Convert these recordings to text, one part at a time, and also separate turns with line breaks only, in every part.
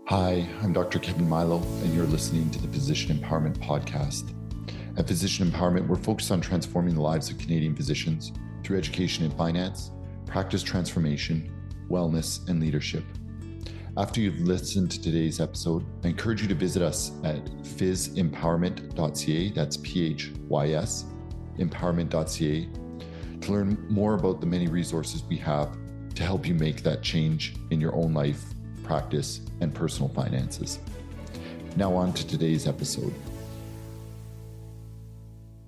Hi, I'm Dr. Kevin Mailo, and you're listening to the Physician Empowerment Podcast. At Physician Empowerment, we're focused on transforming the lives of Canadian physicians through education and finance, practice transformation, wellness, and leadership. After you've listened to today's episode, I encourage you to visit us at phys-empowerment.ca, that's PHYS, empowerment.ca, to learn more about the many resources we have to help you make that change in your own life, practice, and personal finances. Now on to today's episode.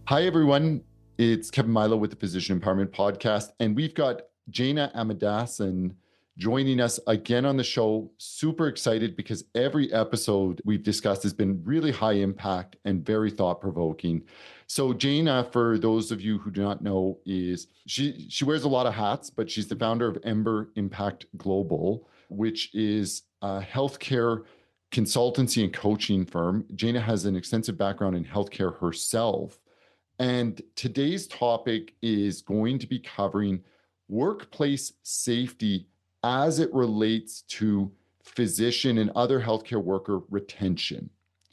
Hi, everyone. It's Kevin Mailo with the Physician Empowerment Podcast, and we've got Jayna Amadasun joining us again on the show. Super excited because every episode we've discussed has been really high impact and very thought-provoking. So Jayna, for those of you who do not know, is she wears a lot of hats, but she's the founder of Ember Impact Global, which is a healthcare consultancy and coaching firm. Jayna has an extensive background in healthcare herself. And today's topic is going to be covering workplace safety as it relates to physician and other healthcare worker retention.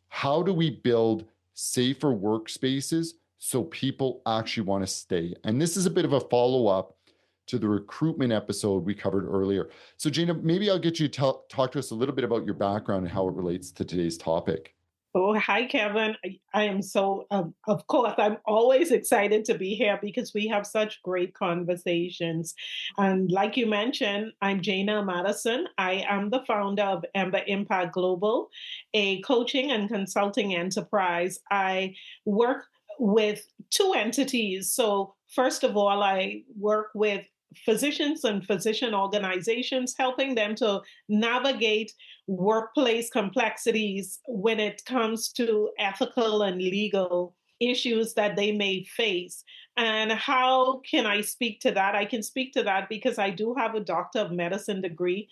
How do we build safer workspaces so people actually want to stay? And this is a bit of a follow-up to the recruitment episode we covered earlier. So Jayna, maybe I'll get you to talk to us a little bit about your background and how it relates to today's topic.
Oh, hi, Kevin. I am so, of course, I'm always excited to be here because we have such great conversations. And like you mentioned, I'm Jayna Amadasun. I am the founder of Ember Impact Global, a coaching and consulting enterprise. I work with two entities. So first of all, I work with physicians and physician organizations, helping them to navigate workplace complexities when it comes to ethical and legal issues that they may face. And how can I speak to that? I can speak to that because I do have a Doctor of Medicine degree,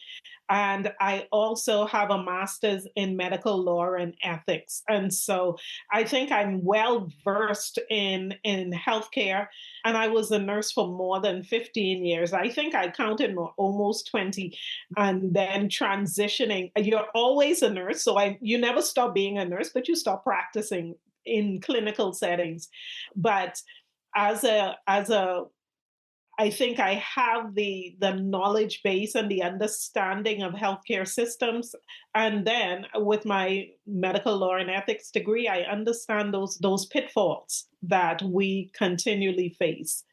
and I also have a master's in medical law and ethics. And so I think I'm well versed in healthcare. And I was a nurse for more than 15 years. I think I counted almost 20, and then transitioning. You're always a nurse, so you never stop being a nurse, but you stop practicing in clinical settings. But as a I think I have the knowledge base and the understanding of healthcare systems. And then with my medical law and ethics degree, I understand those pitfalls that we continually face.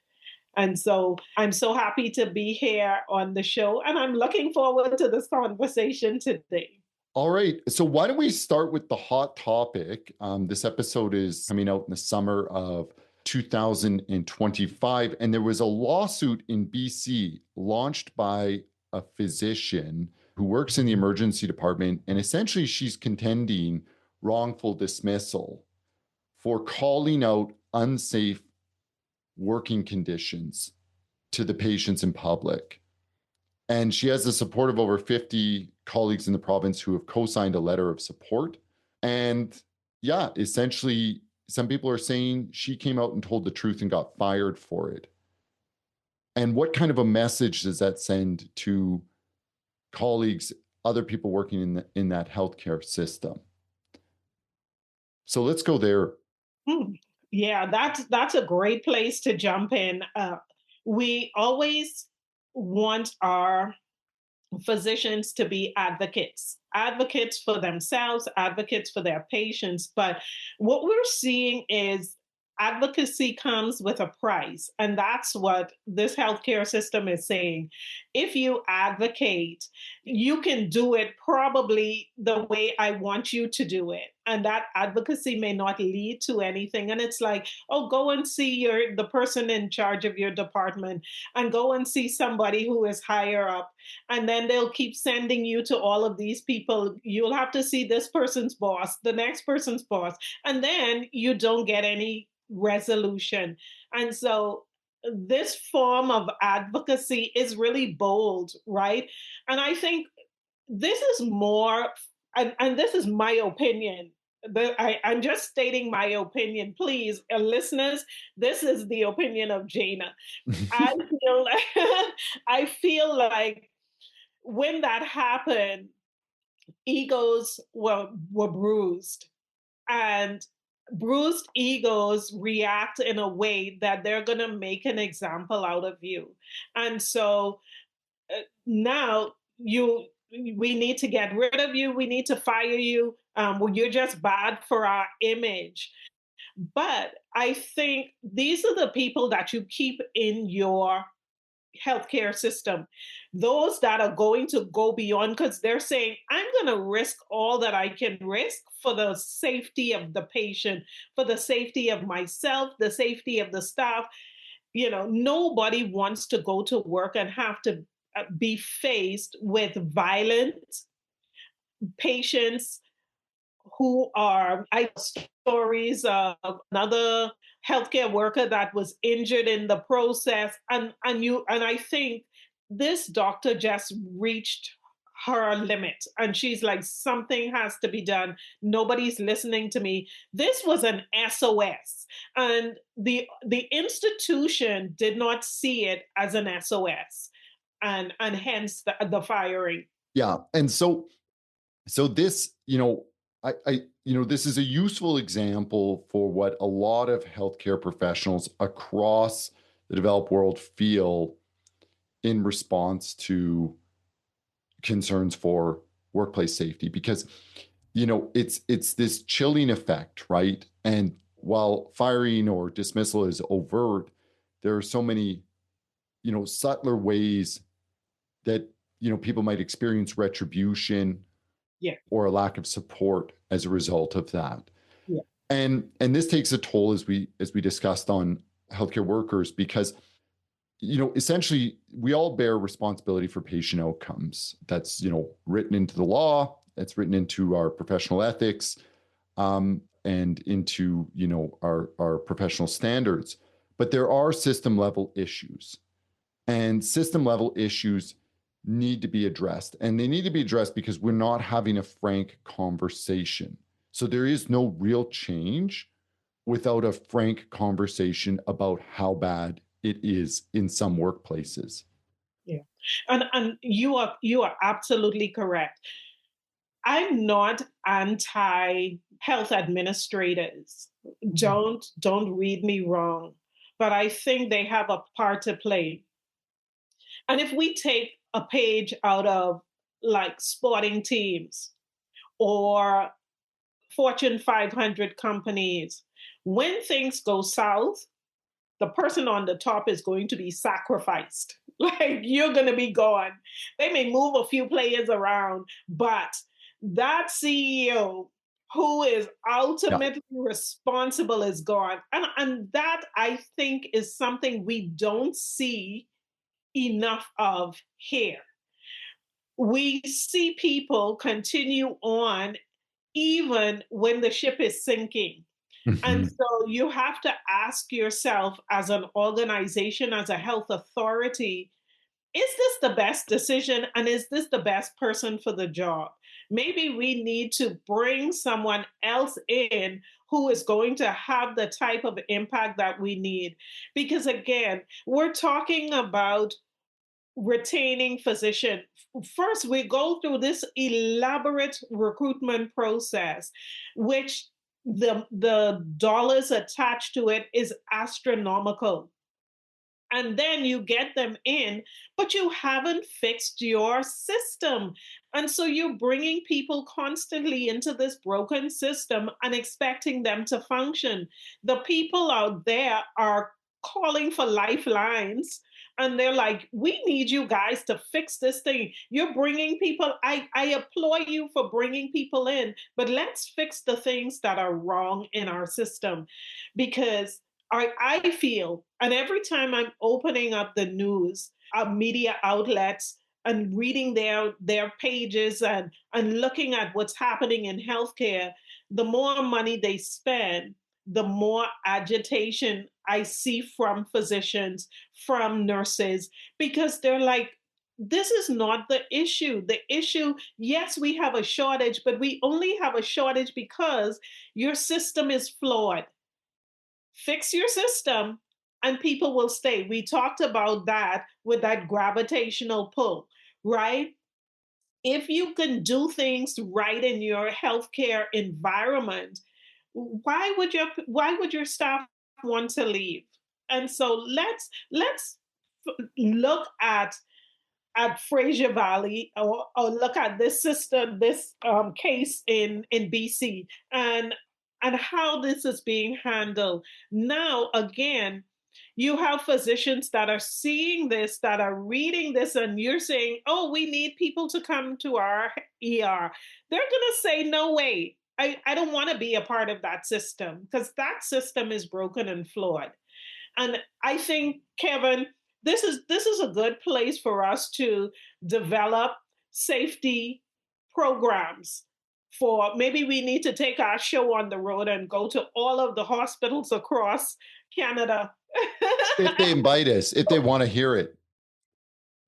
And so I'm so happy to be here on the show, and I'm looking forward to this conversation today.
All right. So why don't we start with the hot topic? This episode is coming out in the summer of 2025, and there was a lawsuit in BC launched by a physician who works in the emergency department, and essentially she's contending wrongful dismissal for calling out unsafe working conditions to the patients in public. And she has the support of over 50 colleagues in the province who have co-signed a letter of support. And yeah, essentially, some people are saying she came out and told the truth and got fired for it. And what kind of a message does that send to colleagues, other people working in that healthcare system? So let's go there.
Yeah, that's a great place to jump in. We always want our physicians to be advocates for themselves, advocates for their patients. But what we're seeing is advocacy comes with a price. And that's what this healthcare system is saying. If you advocate, you can do it probably the way I want you to do it. And that advocacy may not lead to anything. And it's like, oh, go and see the person in charge of your department, and go and see somebody who is higher up. And then they'll keep sending you to all of these people. You'll have to see this person's boss, the next person's boss. And then you don't get any resolution. And so this form of advocacy is really bold, right? And I think this is more, and this is my opinion. I'm just stating my opinion. Please, listeners, this is the opinion of Jayna. I feel like when that happened, egos were bruised, and bruised egos react in a way that they're going to make an example out of you. And so now we need to get rid of you, we need to fire you, well, you're just bad for our image. But I think these are the people that you keep in your healthcare system, those that are going to go beyond, because they're saying, I'm going to risk all that I can risk for the safety of the patient, for the safety of myself, the safety of the staff. Nobody wants to go to work and have to be faced with violent patients who are, I stories of another healthcare worker that was injured in the process, and I think this doctor just reached her limit, and she's like, something has to be done, nobody's listening to me. This was an SOS, and the institution did not see it as an SOS, and hence the firing.
Yeah. And so this, this is a useful example for what a lot of healthcare professionals across the developed world feel in response to concerns for workplace safety, because it's this chilling effect, right? And while firing or dismissal is overt, there are so many subtler ways that people might experience retribution,
Yeah.
or a lack of support as a result of that.
Yeah.
And this takes a toll, as we discussed, on healthcare workers, because essentially we all bear responsibility for patient outcomes. That's written into the law, that's written into our professional ethics, and into our professional standards. But there are system level issues, and system level issues need to be addressed. And they need to be addressed because we're not having a frank conversation. So there is no real change without a frank conversation about how bad it is in some workplaces.
Yeah. And you are absolutely correct. I'm not anti health administrators. Don't read me wrong, but I think they have a part to play. And if we take a page out of like sporting teams or Fortune 500 companies, when things go south, the person on the top is going to be sacrificed. Like, you're going to be gone. They may move a few players around, but that CEO who is ultimately responsible is gone. And that, I think, is something we don't see enough of here. We see people continue on even when the ship is sinking. And
Mhm.
so you have to ask yourself, as an organization, as a health authority, is this the best decision? And is this the best person for the job? Maybe we need to bring someone else in who is going to have the type of impact that we need. Because again, we're talking about retaining physician. First, we go through this elaborate recruitment process, which the dollars attached to it is astronomical. And then you get them in, but you haven't fixed your system. And so you're bringing people constantly into this broken system and expecting them to function. The people out there are calling for lifelines, and they're like, we need you guys to fix this thing. You're bringing people, I applaud you for bringing people in, but let's fix the things that are wrong in our system. Because I feel, and every time I'm opening up the news, media outlets, and reading their pages, and looking at what's happening in healthcare, the more money they spend, the more agitation I see from physicians, from nurses, because they're like, this is not the issue. The issue, yes, we have a shortage, but we only have a shortage because your system is flawed. Fix your system and people will stay. We talked about that with that gravitational pull, right? if you can do things right in your healthcare environment, why would your staff want to leave? And so let's look at Fraser Valley, or look at this system, this case in BC, and how this is being handled. Now, again, you have physicians that are seeing this, that are reading this, and you're saying, oh, we need people to come to our ER. They're going to say, no way. I don't want to be a part of that system, because that system is broken and flawed. And I think, Kevin, this is a good place for us to develop safety programs. For maybe we need to take our show on the road and go to all of the hospitals across Canada.
If they invite us, if they want to hear it.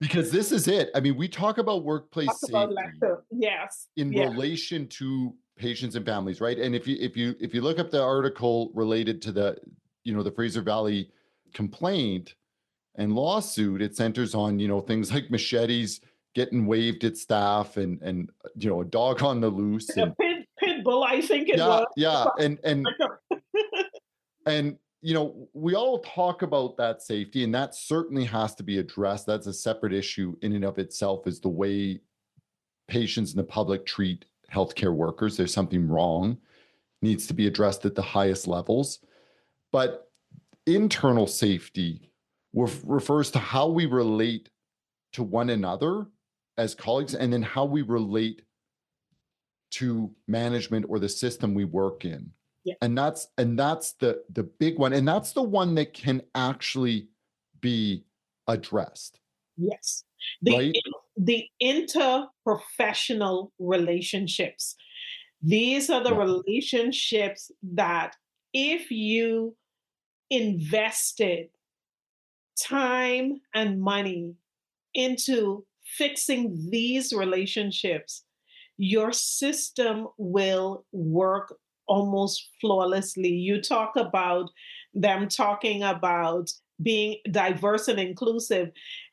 Because this is it. I mean, we talk about workplace
Talk about
safety
Lester. Yes.
in
Yeah.
relation to patients and families, right? And if you look up the article related to the Fraser Valley complaint and lawsuit, it centers on things like machetes getting waved at staff, and a dog on the loose,
A
and
pit bull, I think it was.
yeah, and we all talk about that safety, and that certainly has to be addressed. That's a separate issue in and of itself, is the way patients in the public treat healthcare workers. There's something wrong, needs to be addressed at the highest levels. But internal safety refers to how we relate to one another as colleagues, and then how we relate to management or the system we work in.
Yeah.
And that's the big one. And that's the one that can actually be addressed.
Yes.
Right?
The interprofessional relationships. These are the relationships that, if you invested time and money into fixing these relationships, your system will work almost flawlessly. You talk about them talking about being diverse and inclusive.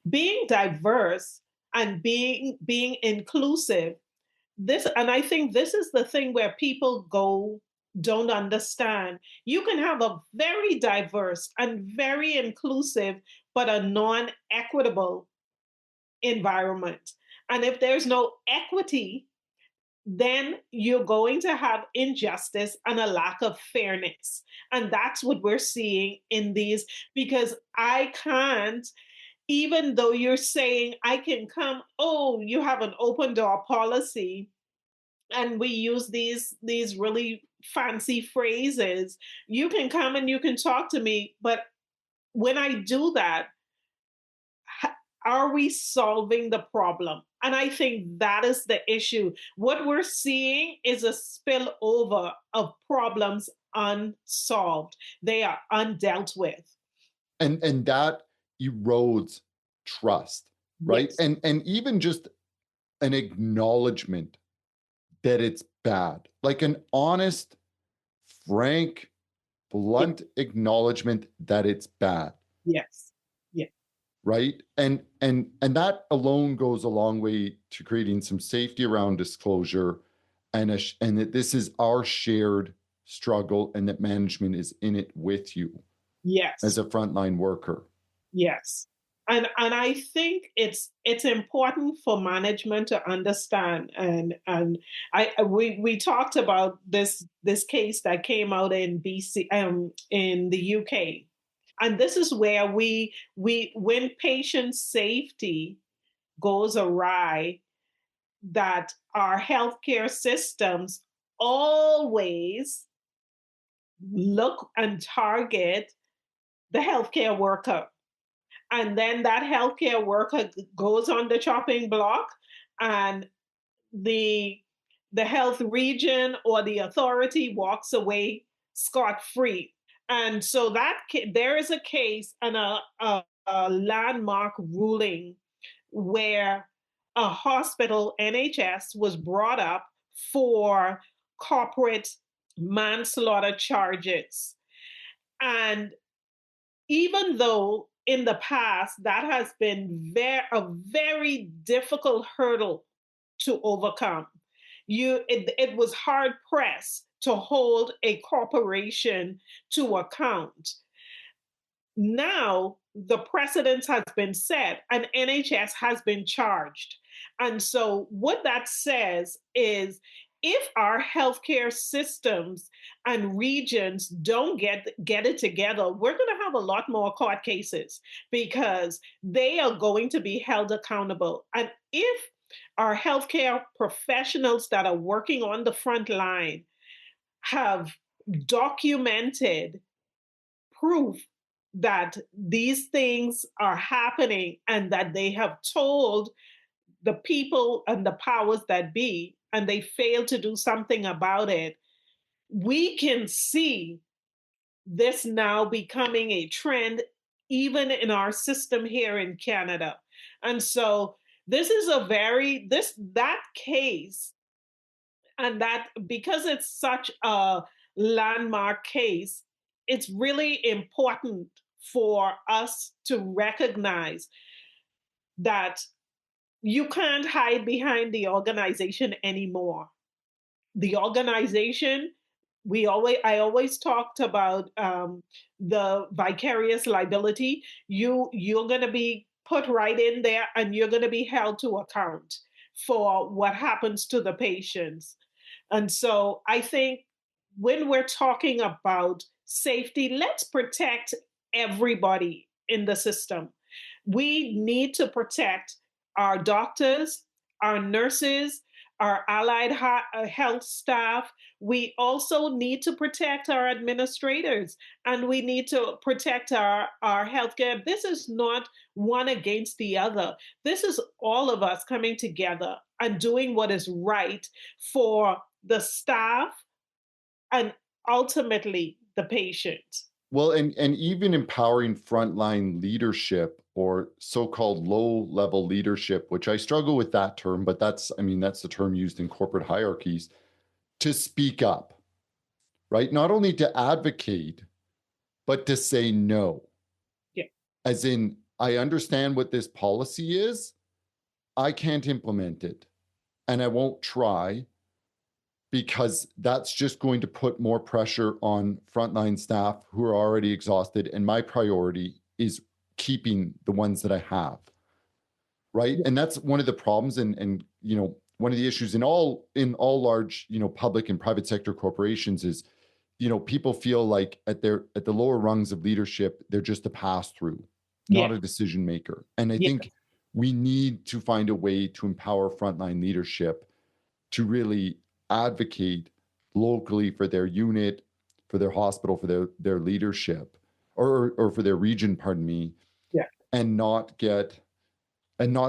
Being diverse and being inclusive, and I think this is the thing where people don't understand. You can have a very diverse and very inclusive, but a non-equitable environment. And if there's no equity, then you're going to have injustice and a lack of fairness. And that's what we're seeing in these, because I can't, even though you're saying I can come, oh, you have an open door policy, and we use these really fancy phrases. You can come and you can talk to me, but when I do that, are we solving the problem? And I think that is the issue. What we're seeing is a spillover of problems unsolved. They are undealt with.
And that erodes trust, right?
Yes.
And even just an acknowledgement that it's bad, like an honest, frank, blunt acknowledgement that it's bad.
Yes. Yeah.
Right. And that alone goes a long way to creating some safety around disclosure, and that this is our shared struggle, and that management is in it with you.
Yes.
As a frontline worker.
Yes. And I think it's important for management to understand, and we talked about this case that came out in BC, in the UK. And this is where we when patient safety goes awry, that our healthcare systems always look and target the healthcare worker. And then that healthcare worker goes on the chopping block, and the health region or the authority walks away scot-free. And so there is a case and a landmark ruling where a hospital, NHS, was brought up for corporate manslaughter charges. And even though in the past that has been a very difficult hurdle to overcome. It was hard pressed to hold a corporation to account. Now the precedent has been set and NHS has been charged. And so what that says is if our healthcare systems and regions don't get it together, we're going to have a lot more court cases because they are going to be held accountable. And if our healthcare professionals that are working on the front line have documented proof that these things are happening and that they have told the people and the powers that be, and they fail to do something about it, we can see this now becoming a trend even in our system here in Canada. And so this is that case, and that because it's such a landmark case, it's really important for us to recognize that you can't hide behind the organization anymore. The organization, I always talked about the vicarious liability. You're going to be put right in there, and you're going to be held to account for what happens to the patients. And so I think when we're talking about safety, let's protect everybody in the system. We need to protect our doctors, our nurses, our allied health staff. We also need to protect our administrators, and we need to protect our healthcare. This is not one against the other. This is all of us coming together and doing what is right for the staff and ultimately the patient.
Well, and even empowering frontline leadership or so-called low-level leadership, which I struggle with that term, but that's the term used in corporate hierarchies, to speak up, right? Not only to advocate, but to say no.
Yeah.
As in, I understand what this policy is, I can't implement it, and I won't try, because that's just going to put more pressure on frontline staff who are already exhausted. And my priority is keeping the ones that I have, right? And that's one of the problems, and one of the issues in all large, public and private sector corporations is, people feel like at the lower rungs of leadership, they're just a pass-through, not a decision maker. And I think we need to find a way to empower frontline leadership to really advocate locally for their unit, for their hospital, for their leadership, or for their region, pardon me, and not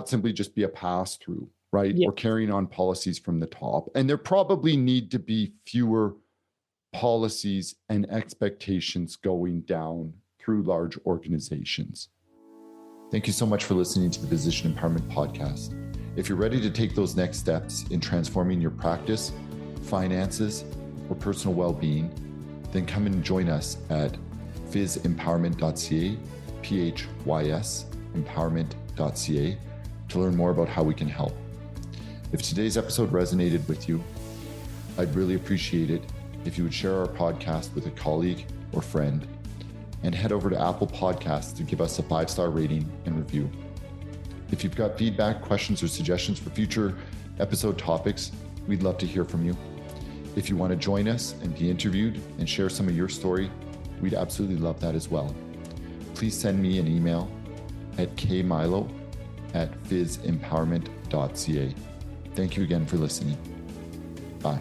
simply just be a pass-through, right? Or carrying on policies from the top. And there probably need to be fewer policies and expectations going down through large organizations. Thank you so much for listening to the Physician Empowerment Podcast. If you're ready to take those next steps in transforming your practice, finances, or personal well-being, then come and join us at physempowerment.ca, PHYS empowerment.ca, to learn more about how we can help. If today's episode resonated with you, I'd really appreciate it if you would share our podcast with a colleague or friend, and head over to Apple Podcasts to give us a 5-star rating and review. If you've got feedback, questions, or suggestions for future episode topics, we'd love to hear from you. If you want to join us and be interviewed and share some of your story, we'd absolutely love that as well. Please send me an email at kmilo@physempowerment.ca. Thank you again for listening. Bye.